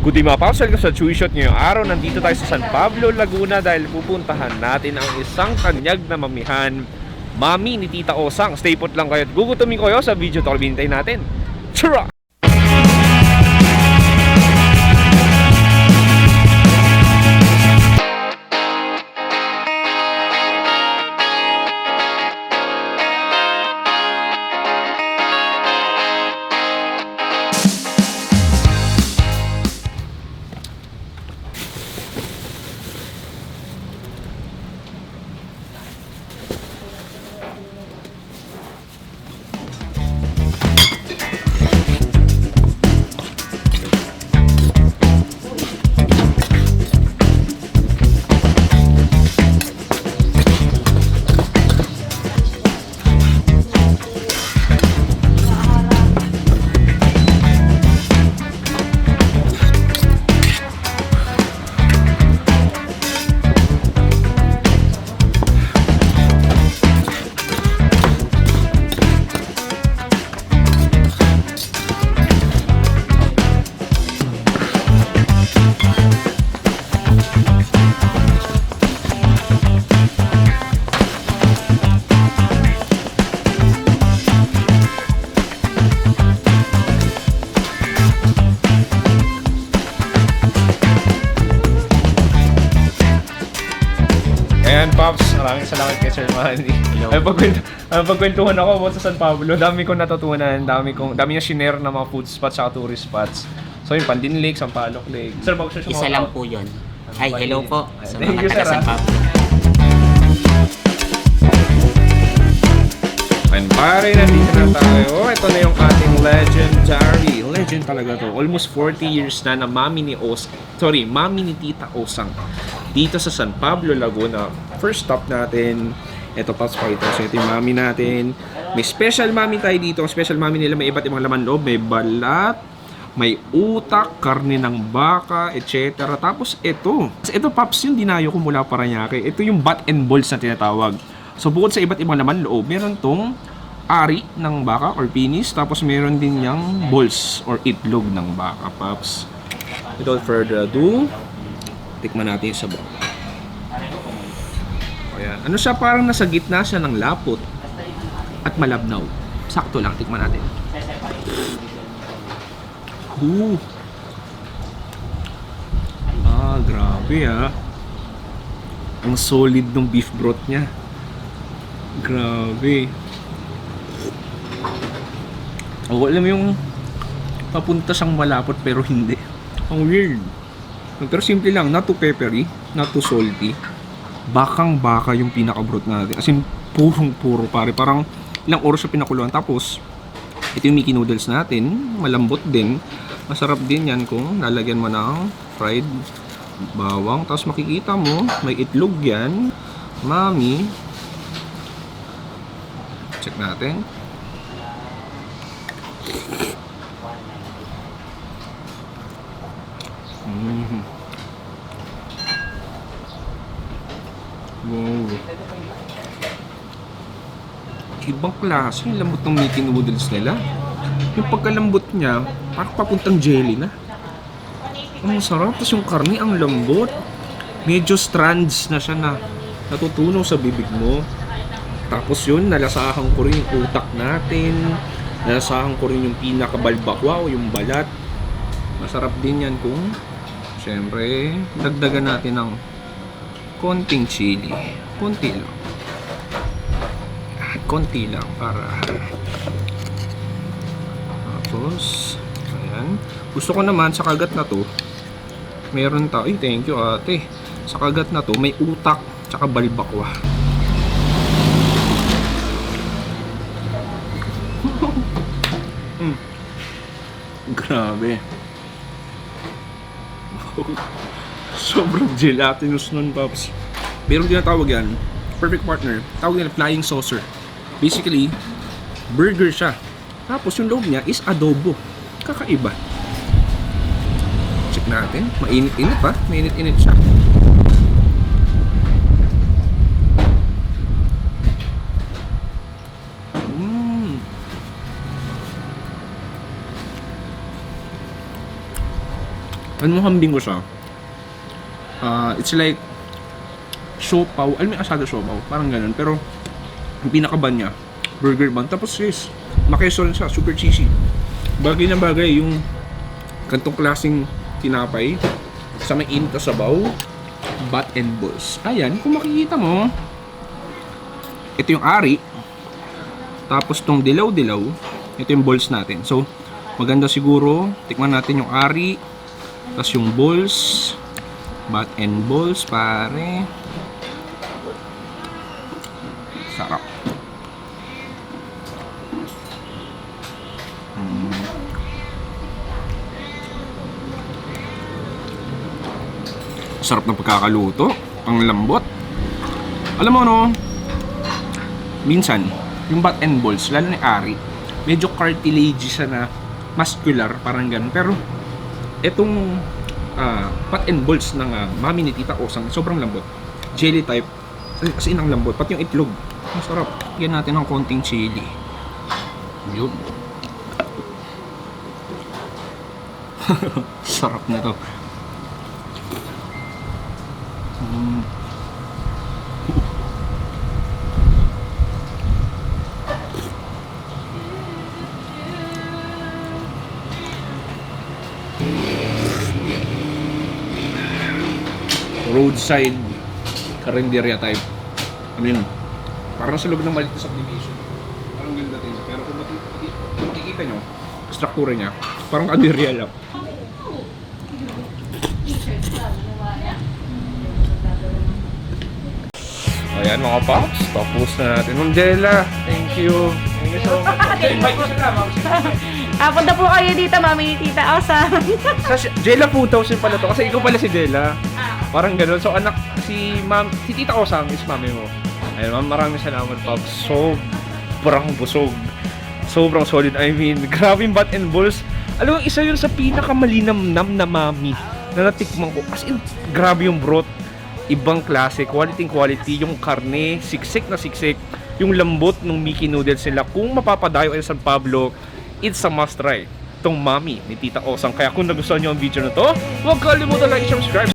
Good day mga paps, welcome sa Chewy Shot. Ngayong araw, nandito tayo sa San Pablo, Laguna dahil pupuntahan natin ang isang tanyag na mamihan, Mami ni Tita Osang. Stay put lang kayo at gugutumin ko kayo sa video to. Bintay natin. Tara! Ayan, Pops, maraming salamat kay Sir Manny. Ay pagkwentuhan ako about sa San Pablo, dami kong natutunan, dami niya shinare na mga food spots at tourist spots. So yung Pandin Lake, Sampaloc Lake. Sir, isa lang po yun. Ay, hello po sa Thank mga you, taga sir, San Pablo. And pare, nandito na tayo. Ito na yung ating legendary. Legend talaga to. Almost 40 years na Mami ni Tita Osang. Dito sa San Pablo, Laguna. First stop natin. Ito pa sa ito. So ito yung Mami natin. May special Mami tayo dito. Special Mami nila may iba't ibang laman loob. May balat, may utak, karne ng baka, etc. Tapos ito. Ito, Pops, yung dinayo ko mula Paranaque. Ito yung bat and balls na tinatawag. So bukod sa iba't ibang laman loob, meron tong ari ng baka or penis, tapos meron din yung balls or itlog ng baka, Pops. Without further ado, tikman natin yung sabaw. Ayan. Ano siya, parang nasa gitna siya ng lapot at malabnaw. Sakto lang, tikman natin. Grabe ah. Ang solid ng beef broth niya. Grabe. Alam mo yung papunta siyang malapot pero hindi. Ang weird. Pero simple lang, not too peppery, not too salty. Bakang baka yung pinaka-broth natin. As in, purong-puro pare. Parang ilang oras siya pinakuluan. Tapos, ito yung Mickey noodles natin. Malambot din. Masarap din yan kung lalagyan mo ng fried bawang. Tapos makikita mo, may itlog yan. Mami. Check natin. Wow. Ibang klase yung lambot ng Mickey noodles nila. Yung pagkalambot niya, parang papuntang jelly na. Ang sarap. Tapos yung karne, ang lambot. Medyo strands na siya na natutunaw sa bibig mo. Tapos yun, nalasahan ko rin yung utak natin. Nalasahan ko rin yung pinakabalbakwa o yung balat. Masarap din yan kung siyempre, dagdagan natin ng konting chili. Konti lang. Konti lang para tapos ayan. Gusto ko naman sa kagat na to meron tao. Ay, thank you ate. Sa kagat na to may utak tsaka balbakwa. Grabe. Sobrang gelatinous nun, Pops. Pero tinatawag yan, perfect partner. Tawag nila flying saucer. Basically, burger siya. Tapos yung loob niya is adobo. Kakaiba. Check natin. Mainit-init pa. Mainit-init siya. Ano hambing ko siya? It's like siopaw. Alam mo yung asado siopaw? Parang ganun. Pero ang pinakaban niya, burger bun. Tapos guys, makeso rin siya. Super cheesy. Bagay na bagay yung kantong klaseng tinapay sa may init na sabaw. Bat and balls. Ayan, kung makikita mo, ito yung ari. Tapos tong dilaw-dilaw, ito yung balls natin. So, maganda siguro, tikman natin yung ari. Tapos yung balls. Bat and balls, pare. Sarap. Sarap ng pagkakaluto. Ang lambot. Alam mo no, minsan, yung bat and balls, lalo ni Ari, medyo cartilage siya na muscular, parang ganun. Pero, etong bat and balls ng mami ni Tita Osang, sobrang lambot. Jelly type. As in, ang lambot. Pati yung itlog. Ang sarap. Yan natin ng konting chili. Yun. Sarap na to. Roadside karinderya type. Ano yun? Parang sa loob ng maliit na subdivision. Parang ganda din. Pero kung makikita nyo, struktura niya, parang karinderya lang. Ayan mga paps, tapos na natin. Ma'am Jella, thank you. Thank you so much. Invite ko sila, ma'am. Punta po kayo dito, mami ni Tita Osang. Jella 2000 pala to, kasi ikaw pala si Jella. Parang ganun. So anak, si Tita Osang is mami mo. Ayun ma'am, maraming salamat paps. Sobrang busog. Sobrang solid. I mean, grabe yung bat and balls. Alam mo, isa yun sa pinakamalinamnam na mami na natikman ko. As in, grabe yung broth. Ibang klase, quality, yung karne, siksik na siksik, yung lambot ng Mickey noodles nila. Kung mapapadayo ay San Pablo, it's a must try. Itong mami ni Tita Osang. Kaya kung nagustuhan nyo ang video na to, huwag kalimutan like, subscribe.